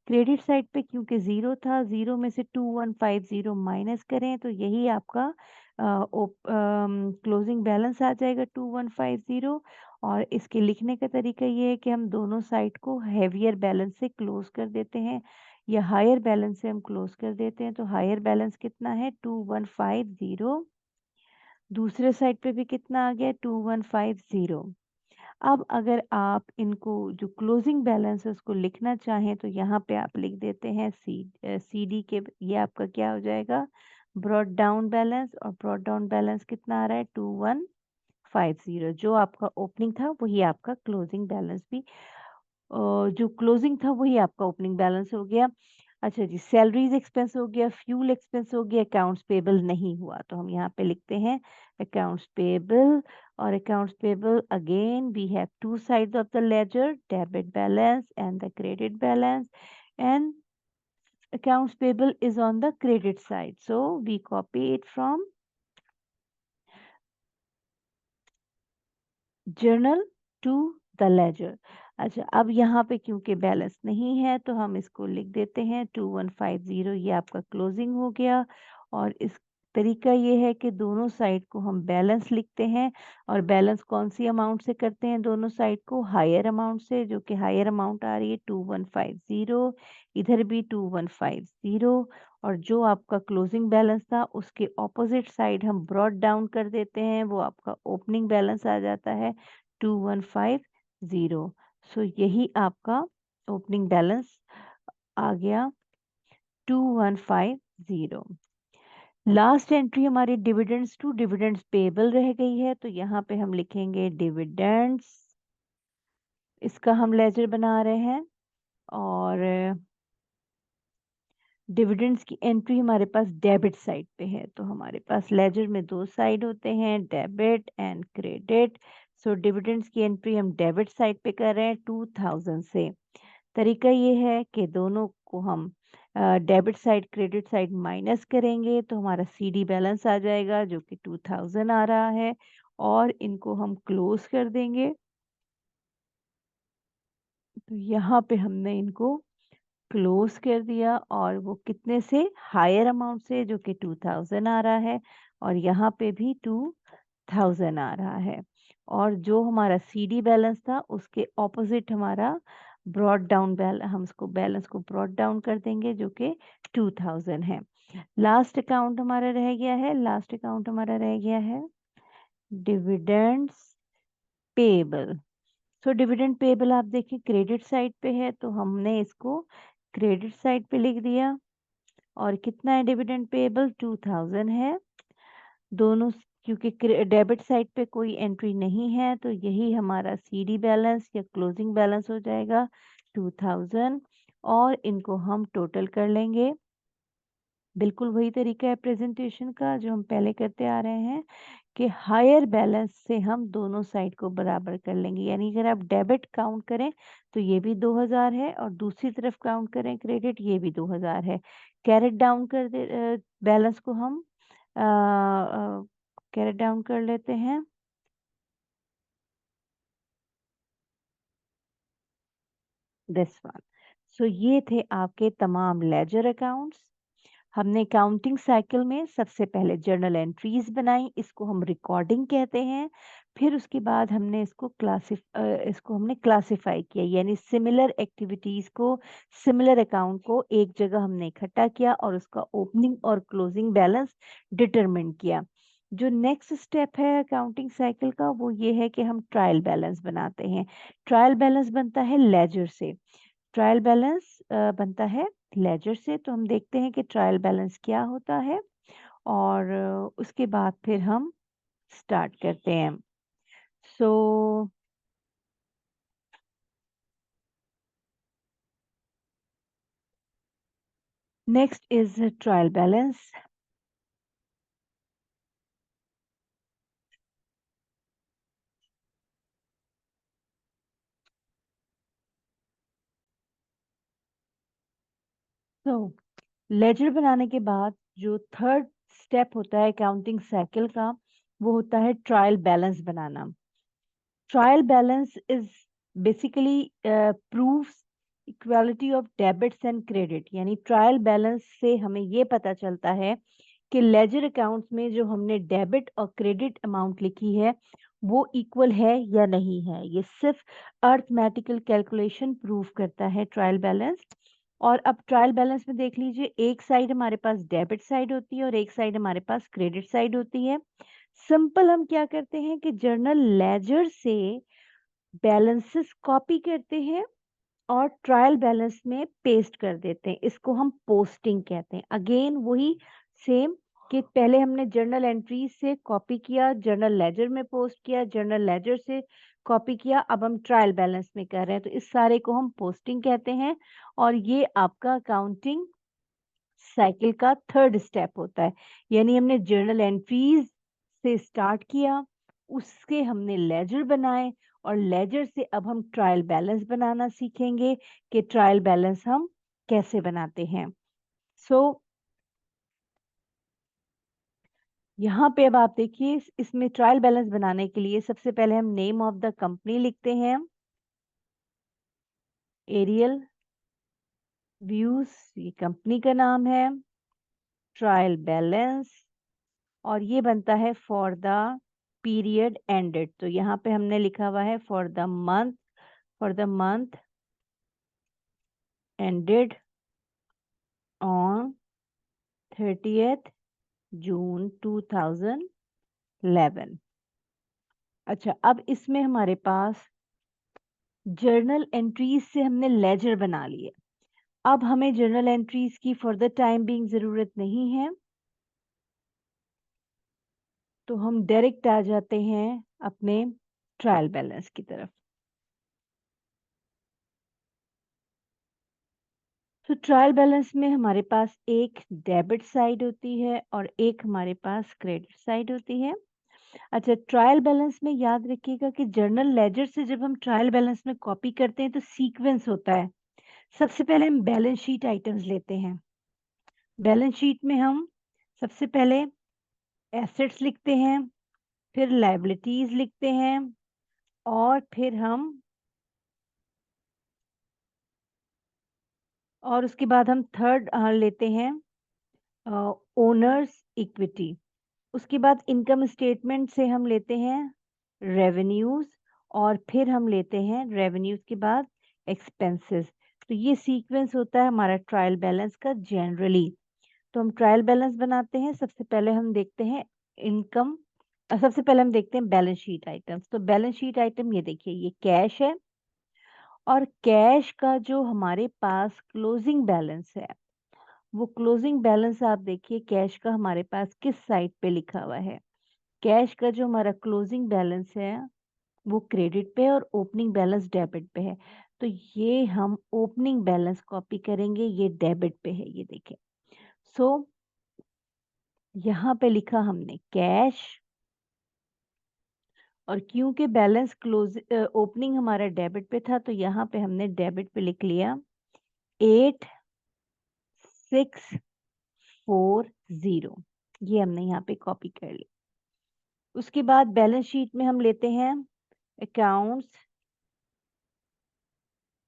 क्रेडिट साइड पे क्योंकि ज़ीरो था, ज़ीरो में से 2150 माइनस करें तो यही आपका क्लोजिंग बैलेंस आ जाएगा 2150। और इसके लिखने का तरीका ये है कि हम दोनों साइड को हैवियर बैलेंस से क्लोज कर देते हैं या हायर बैलेंस से हम क्लोज कर देते हैं। तो हायर बैलेंस कितना है, 2150। दूसरे साइड पे भी कितना आ गया, 2150। अब अगर आप इनको जो क्लोजिंग बैलेंस है उसको लिखना चाहें तो यहाँ पे आप लिख देते हैं सी डी के, ये आपका क्या हो जाएगा, ब्रॉड डाउन बैलेंस। और ब्रॉड डाउन बैलेंस कितना आ रहा है, 2150। जो आपका ओपनिंग था वही आपका क्लोजिंग बैलेंस भी, जो क्लोजिंग था वही आपका ओपनिंग बैलेंस हो गया। अच्छा जी, सैलरीज एक्सपेंस हो गया, फ्यूल एक्सपेंस हो गया, अकाउंट्स पेबल नहीं हुआ तो हम यहाँ पे लिखते हैं अकाउंट्स पेबल। और accounts payable again we have two sides of the ledger, debit balance and the credit balance. And accounts payable is on the credit side, so we copy it from journal to the ledger. अच्छा, अब यहाँ पे क्योंकि बैलेंस नहीं है तो हम इसको लिख देते हैं 2150, ये आपका क्लोजिंग हो गया। और इस तरीका ये है कि दोनों साइड को हम बैलेंस लिखते हैं। और बैलेंस कौन सी अमाउंट से करते हैं, दोनों साइड को हायर अमाउंट से, जो कि हायर अमाउंट आ रही है 2150, इधर भी 2150। और जो आपका क्लोजिंग बैलेंस था उसके ऑपोजिट साइड हम ब्रॉड डाउन कर देते हैं, वो आपका ओपनिंग बैलेंस आ जाता है 2150। सो यही आपका ओपनिंग बैलेंस आ गया 2150। लास्ट एंट्री हमारी डिविडेंड्स टू डिविडेंड्स पेबल रह गई है, तो यहाँ पे हम लिखेंगे डिविडेंड्स, इसका हम लेजर बना रहे हैं। और डिविडेंड्स की एंट्री हमारे पास डेबिट साइड पे है, तो हमारे पास लेजर में दो साइड होते हैं, debit and credit. So dividends की एंट्री हम डेबिट साइड पे कर रहे हैं 2000 से। तरीका ये है कि दोनों को हम debit side credit side minus करेंगे तो हमारा सीडी बैलेंस आ जाएगा जो कि 2000 आ रहा है। और इनको हम क्लोज कर देंगे, तो यहाँ पे हमने इनको क्लोज कर दिया। और वो कितने से, हायर अमाउंट से, जो कि 2000 आ रहा है। और यहाँ पे भी 2000 आ रहा है। और जो हमारा सीडी बैलेंस था उसके ऑपोजिट हमारा ब्रॉड डाउन हम उसको बैलेंस को ब्रॉड डाउन कर देंगे जो कि 2000 है। लास्ट अकाउंट हमारा रह गया है, लास्ट अकाउंट हमारा रह गया है dividends payable. So dividend payable आप देखिए क्रेडिट साइड पे है तो हमने इसको क्रेडिट साइड पे लिख दिया। और कितना है डिविडेंड पेबल, 2000 है। दोनों क्योंकि डेबिट साइड पे कोई एंट्री नहीं है तो यही हमारा सीडी बैलेंस या क्लोजिंग बैलेंस हो जाएगा 2000। और इनको हम टोटल कर लेंगे बिल्कुल वही तरीका है प्रेजेंटेशन का जो हम पहले करते आ रहे हैं कि हायर बैलेंस से हम दोनों साइड को बराबर कर लेंगे। यानी अगर आप डेबिट काउंट करें तो ये भी 2000 है और दूसरी तरफ काउंट करें क्रेडिट, ये भी 2000 है। कैरेट डाउन कर दे बैलेंस को हम कैरेट डाउन कर लेते हैं। This one. सो ये थे आपके तमाम लेजर अकाउंट्स। हमने काउंटिंग साइकिल में सबसे पहले जर्नल एंट्रीज बनाई, इसको हम रिकॉर्डिंग कहते हैं। फिर उसके बाद हमने इसको हमने क्लासिफाई किया, यानी सिमिलर एक्टिविटीज को, सिमिलर अकाउंट को एक जगह हमने इकट्ठा किया और उसका ओपनिंग और क्लोजिंग बैलेंस डिटरमिन किया। जो नेक्स्ट स्टेप है अकाउंटिंग साइकिल का वो ये है कि हम ट्रायल बैलेंस बनाते हैं। ट्रायल बैलेंस बनता है लेजर से। ट्रायल बैलेंस बनता है लेजर से। तो हम देखते हैं कि ट्रायल बैलेंस क्या होता है और उसके बाद फिर हम स्टार्ट करते हैं। So next is trial balance. तो लेजर बनाने के बाद जो थर्ड स्टेप होता है अकाउंटिंग साइकिल का वो होता है trial balance banana. Trial balance is basically proves equality of debits and credit. यानी ट्रायल बैलेंस से हमें ये पता चलता है कि लेजर अकाउंट्स में जो हमने डेबिट और क्रेडिट अमाउंट लिखी है वो इक्वल है या नहीं है। ये सिर्फ अर्थमेटिकल कैलकुलेशन प्रूव करता है ट्रायल बैलेंस। और अब ट्रायल बैलेंस में देख लीजिए, एक साइड हमारे पास डेबिट साइड होती है और एक साइड हमारे पास क्रेडिट साइड होती है। सिंपल हम क्या करते हैं कि जर्नल लेजर से बैलेंसेस कॉपी करते हैं और ट्रायल बैलेंस में पेस्ट कर देते हैं। इसको हम पोस्टिंग कहते हैं। अगेन वही सेम कि पहले हमने जर्नल एंट्री से कॉपी किया, जर्नल लेजर में पोस्ट किया, जर्नल लेजर से कॉपी किया, अब हम ट्रायल बैलेंस में कर रहे हैं। तो इस सारे को हम पोस्टिंग कहते हैं और ये आपका अकाउंटिंग साइकिल का थर्ड स्टेप होता है। यानी हमने जर्नल एंट्रीज से स्टार्ट किया, उसके हमने लेजर बनाए और लेजर से अब हम ट्रायल बैलेंस बनाना सीखेंगे कि ट्रायल बैलेंस हम कैसे बनाते हैं। सो यहाँ पे अब आप देखिए, इसमें ट्रायल बैलेंस बनाने के लिए सबसे पहले हम नेम ऑफ द कंपनी लिखते हैं, एरियल व्यूज ये कंपनी का नाम है, ट्रायल बैलेंस, और ये बनता है फॉर द पीरियड एंडेड। तो यहाँ पे हमने लिखा हुआ है for the month ended on 30th जून 2011। अच्छा, अब इसमें हमारे पास जर्नल एंट्रीज से हमने लेजर बना लिए। अब हमें जर्नल एंट्रीज की फॉर द टाइम बीइंग जरूरत नहीं है, तो हम डायरेक्ट आ जाते हैं अपने ट्रायल बैलेंस की तरफ। तो ट्रायल बैलेंस में हमारे पास एक डेबिट साइड होती है और एक हमारे पास क्रेडिट साइड होती है। अच्छा, ट्रायल बैलेंस में याद रखिएगा कि जर्नल लेजर से जब हम ट्रायल बैलेंस में कॉपी करते हैं तो सीक्वेंस होता है। सबसे पहले हम बैलेंस शीट आइटम्स लेते हैं। बैलेंस शीट में हम सबसे पहले एसेट्स लिखते हैं, फिर लायबिलिटीज लिखते हैं और उसके बाद हम थर्ड लेते हैं ओनर्स इक्विटी। उसके बाद इनकम स्टेटमेंट से हम लेते हैं रेवेन्यूज और फिर हम लेते हैं रेवेन्यूज के बाद एक्सपेंसेस। तो ये सीक्वेंस होता है हमारा ट्रायल बैलेंस का जनरली। तो हम ट्रायल बैलेंस बनाते हैं। सबसे पहले हम देखते हैं इनकम, सबसे पहले हम देखते हैं बैलेंस शीट आइटम्स। तो बैलेंस शीट आइटम ये देखिए, ये कैश है और कैश का जो हमारे पास क्लोजिंग बैलेंस है वो क्लोजिंग बैलेंस आप देखिए कैश का हमारे पास किस साइड पे लिखा हुआ है। कैश का जो हमारा क्लोजिंग बैलेंस है वो क्रेडिट पे और ओपनिंग बैलेंस डेबिट पे है। तो ये हम ओपनिंग बैलेंस कॉपी करेंगे, ये डेबिट पे है, ये देखें। सो यहाँ पे लिखा हमने कैश, और क्योंकि बैलेंस क्लोज ओपनिंग हमारा डेबिट पे था तो यहाँ पे हमने डेबिट पे लिख लिया 8640। ये हमने यहाँ पे कॉपी कर ली। उसके बाद बैलेंस शीट में हम लेते हैं अकाउंट्स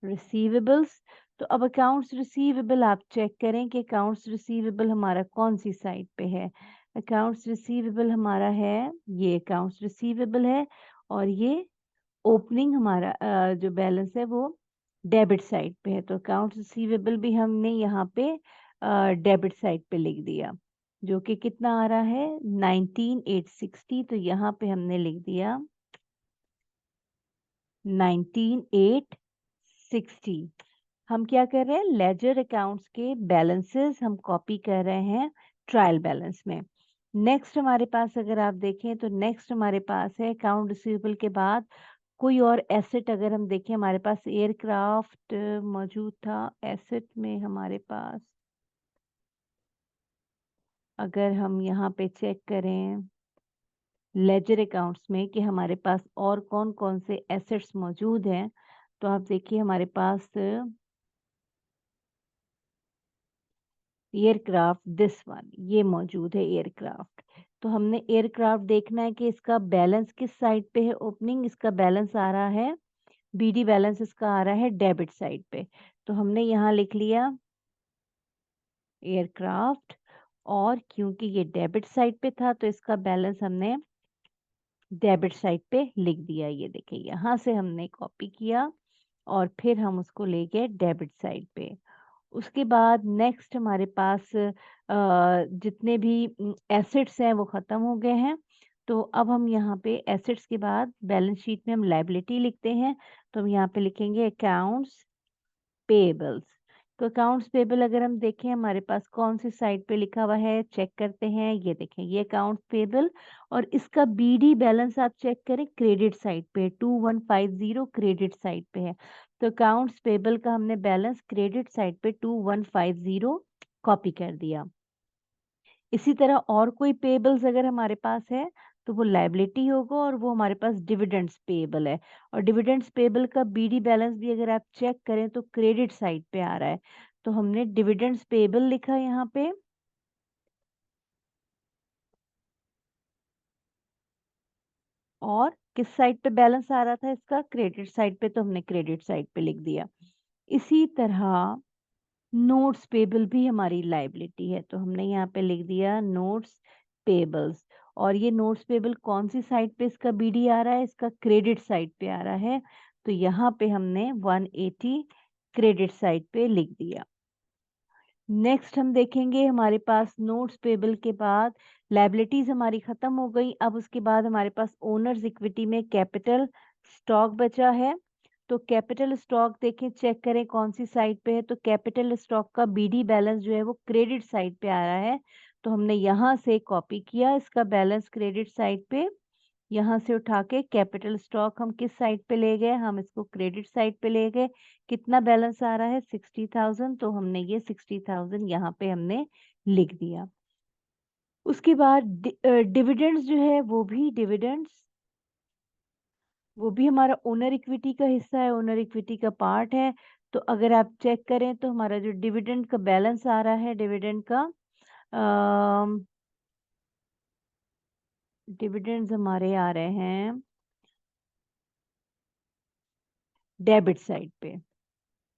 रिसीवेबल्स। तो अब अकाउंट्स रिसीवेबल आप चेक करें कि अकाउंट्स रिसीवेबल हमारा कौन सी साइड पे है। अकाउंट्स रिसीवेबल हमारा है, ये अकाउंट्स रिसीवेबल है, और ये ओपनिंग हमारा जो बैलेंस है वो डेबिट साइड पे है। तो अकाउंट्स रिसीवेबल भी हमने यहाँ पे डेबिट साइड पे लिख दिया, जो कि कितना आ रहा है 19860। तो यहाँ पे हमने लिख दिया 19860। हम क्या कर रहे हैं, लेजर अकाउंट्स के बैलेंसेस हम कॉपी कर रहे हैं ट्रायल बैलेंस में। नेक्स्ट हमारे पास अगर आप देखें तो नेक्स्ट हमारे पास है अकाउंट रिसीवेबल के बाद कोई और एसेट। अगर हम देखें हमारे पास एयरक्राफ्ट मौजूद था एसेट में हमारे पास। अगर हम यहाँ पे चेक करें लेजर अकाउंट्स में कि हमारे पास और कौन कौन से एसेट्स मौजूद हैं, तो आप देखिए हमारे पास एयरक्राफ्ट दिस वन ये मौजूद है एयरक्राफ्ट। तो हमने एयरक्राफ्ट देखना है कि इसका बैलेंस किस साइड पे है। ओपनिंग इसका बैलेंस आ रहा है, बीडी बैलेंस इसका आ रहा है डेबिट साइड पे। तो हमने यहाँ लिख लिया एयरक्राफ्ट, और क्योंकि ये डेबिट साइड पे था तो इसका बैलेंस हमने डेबिट साइड पे लिख दिया। ये देखिए यहाँ से हमने कॉपी किया और फिर हम उसको ले गए डेबिट साइड पे। उसके बाद नेक्स्ट हमारे पास जितने भी एसेट्स हैं वो ख़त्म हो गए हैं। तो अब हम यहाँ पे एसेट्स के बाद बैलेंस शीट में हम लायबिलिटी लिखते हैं। तो हम यहाँ पे लिखेंगे अकाउंट्स पेबल्स। तो अकाउंट्स पेबल अगर हम देखें हमारे पास कौन सी साइड पे लिखा हुआ है चेक करते हैं। ये देखें ये अकाउंट्स पेबल, और इसका बीडी बैलेंस आप चेक करें क्रेडिट साइड पे 2150 क्रेडिट साइड पे है। तो अकाउंट्स पेबल का हमने बैलेंस क्रेडिट साइड पे 2150 कॉपी कर दिया। इसी तरह और कोई पेबल्स अगर हमारे पास है तो वो लायबिलिटी होगा, और वो हमारे पास डिविडेंड्स पेबल है। और डिविडेंड्स पेबल का बीडी बैलेंस भी अगर आप चेक करें तो क्रेडिट साइड पे आ रहा है। तो हमने डिविडेंड्स पेबल लिखा यहाँ पे, और किस साइड पे बैलेंस आ रहा था इसका क्रेडिट साइड पे, तो हमने क्रेडिट साइड पे लिख दिया। इसी तरह नोट्स पेबल भी हमारी लायबिलिटी है, तो हमने यहाँ पे लिख दिया नोट्स पेबल्स। और ये नोट्स पेबल कौन सी साइड पे इसका बीडी आ रहा है, इसका क्रेडिट साइड पे आ रहा है। तो यहाँ पे हमने 180 क्रेडिट साइड पे लिख दिया। नेक्स्ट हम देखेंगे हमारे पास नोट्स पेबल के बाद लायबिलिटीज हमारी खत्म हो गई। अब उसके बाद हमारे पास ओनर्स इक्विटी में कैपिटल स्टॉक बचा है। तो कैपिटल स्टॉक देखें चेक करें कौन सी साइड पे है। तो कैपिटल स्टॉक का बीडी बैलेंस जो है वो क्रेडिट साइड पे आ रहा है। तो हमने यहाँ से कॉपी किया इसका बैलेंस क्रेडिट साइड पे। यहाँ से उठा के कैपिटल स्टॉक हम किस साइड पे ले गए, हम इसको क्रेडिट साइड पे ले गए। कितना बैलेंस आ रहा है 60,000, तो हमने ये 60,000 यहाँ पे हमने लिख दिया। उसके बाद डिविडेंड्स जो है वो भी हमारा ओनर इक्विटी का हिस्सा है, ओनर इक्विटी का पार्ट है। तो अगर आप चेक करें तो हमारा जो डिविडेंड का बैलेंस आ रहा है डिविडेंड का डिविडेंड्स हमारे आ रहे हैं डेबिट साइड पे।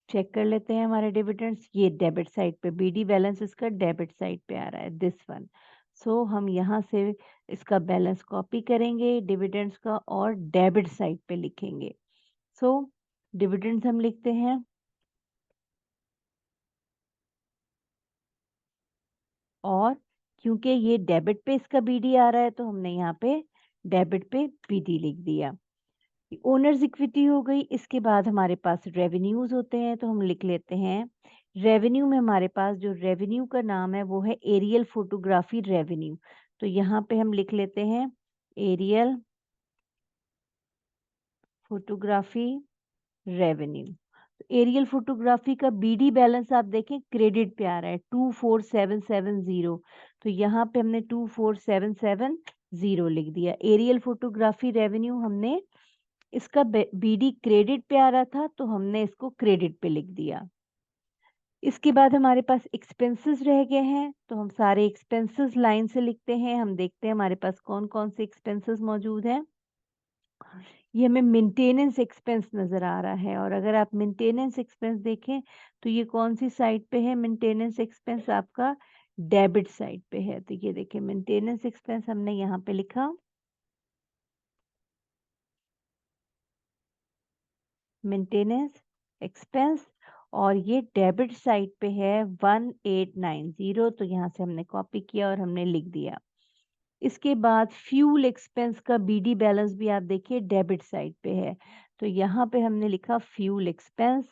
चेक कर लेते हैं हमारे डिविडेंड्स, ये डेबिट साइड पे बीडी बैलेंस इसका डेबिट साइड पे आ रहा है दिस वन। सो हम यहाँ से इसका बैलेंस कॉपी करेंगे डिविडेंड्स का और डेबिट साइड पे लिखेंगे। सो डिविडेंड्स हम लिखते हैं, और क्योंकि ये डेबिट पे इसका बीडी आ रहा है तो हमने यहाँ पे डेबिट पे बीडी लिख दिया। ओनर्स इक्विटी हो गई। इसके बाद हमारे पास रेवेन्यूज होते हैं, तो हम लिख लेते हैं रेवेन्यू में हमारे पास जो रेवेन्यू का नाम है वो है एरियल फोटोग्राफी रेवेन्यू। तो यहाँ पे हम लिख लेते हैं aerial photography revenue. Aerial photography का बीडी बैलेंस आप देखें क्रेडिट पे आ रहा है 24770, तो यहाँ पे हमने 24770 लिख दिया। एरियल फोटोग्राफी रेवेन्यू हमने इसका बीडी क्रेडिट पे आ रहा था तो हमने इसको क्रेडिट पे लिख दिया। इसके बाद हमारे पास एक्सपेंसेस रह गए हैं, तो हम सारे एक्सपेंसेस लाइन से लिखते हैं। हम देखते हैं हमारे पास कौन-कौन से एक्सपेंसेस मौजूद हैं। ये हमें मेंटेनेंस एक्सपेंस नज़र आ रहा है, और अगर आप मेंटेनेंस एक्सपेंस देखें तो ये कौन-सी साइड पे है? मेंटेनेंस एक्सपेंस आपका डेबिट साइड पे है। तो ये देखिए मेंटेनेंस एक्सपेंस हमने यहाँ पे लिखा, मेंटेनेंस एक्सपेंस, और ये डेबिट साइड पे है 1890, तो यहाँ से हमने कॉपी किया और हमने लिख दिया। इसके बाद फ्यूल एक्सपेंस का बीडी बैलेंस भी आप देखिए डेबिट साइड पे है, तो यहाँ पे हमने लिखा फ्यूल एक्सपेंस,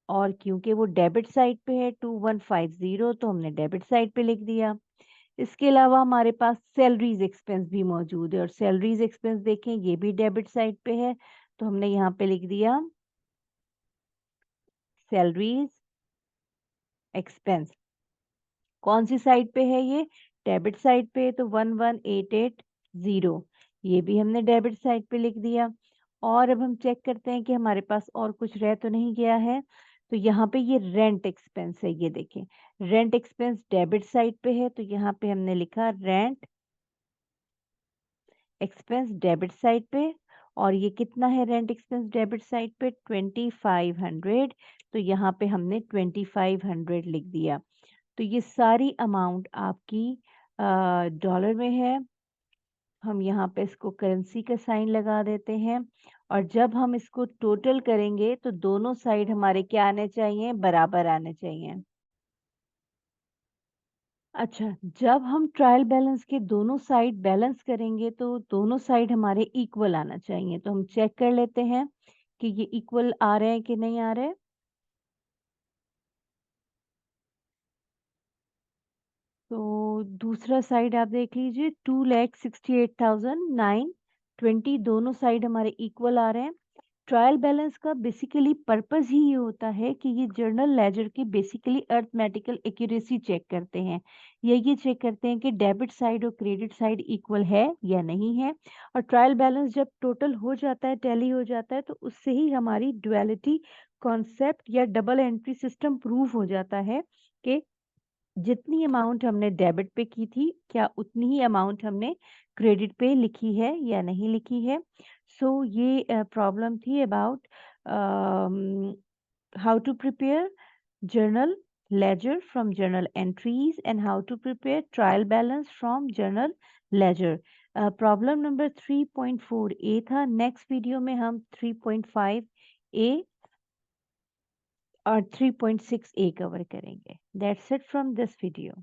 और क्योंकि वो डेबिट साइड पे है 2150, तो हमने डेबिट साइड पे लिख दिया। इसके अलावा हमारे पास सैलरीज एक्सपेंस भी मौजूद है, और सैलरीज एक्सपेंस देखें ये भी डेबिट साइड पे है, तो हमने यहाँ पे लिख दिया सैलरीज एक्सपेंस। कौन सी साइड पे है ये? डेबिट साइड पे, तो 11880, ये भी हमने डेबिट साइड पे लिख दिया। और अब हम चेक करते हैं कि हमारे पास और कुछ रह तो नहीं गया है। तो यहाँ पे ये रेंट एक्सपेंस है, ये देखें रेंट एक्सपेंस डेबिट साइड पे है, तो यहाँ पे हमने लिखा रेंट एक्सपेंस डेबिट साइड पे। और ये कितना है रेंट एक्सपेंस डेबिट साइड पे? 2500, तो यहाँ पे हमने 2500 लिख दिया। तो ये सारी अमाउंट आपकी डॉलर में है। हम यहाँ पे इसको करेंसी का साइन लगा देते हैं, और जब हम इसको टोटल करेंगे तो दोनों साइड हमारे क्या आने चाहिए? बराबर आने चाहिए। अच्छा, जब हम ट्रायल बैलेंस के दोनों साइड बैलेंस करेंगे तो दोनों साइड हमारे इक्वल आना चाहिए। तो हम चेक कर लेते हैं कि ये इक्वल आ रहे हैं कि नहीं आ रहे। तो दूसरा साइड आप देख लीजिए, 2,68,920, दोनों साइड हमारे इक्वल आ रहे हैं। ट्रायल बैलेंस का बेसिकली पर्पस ही ये होता है कि ये जर्नल लेजर की बेसिकली अर्थमेटिकल एक्यूरेसी चेक करते हैं, या ये चेक करते हैं कि डेबिट साइड और क्रेडिट साइड इक्वल है या नहीं है। और ट्रायल बैलेंस जब टोटल हो जाता है, टैली हो जाता है, तो उससे ही हमारी डुअलिटी कॉन्सेप्ट या डबल एंट्री सिस्टम प्रूफ हो जाता है कि जितनी अमाउंट हमने डेबिट पे की थी, क्या उतनी ही अमाउंट हमने क्रेडिट पे लिखी है या नहीं लिखी है। सो ये प्रॉब्लम थी about how to prepare journal ledger from journal entries and how to prepare trial balance from journal ledger. Problem number 3.4a था। नेक्स्ट वीडियो में हम 3.5a और 3.6a कवर करेंगे। That's it from this video.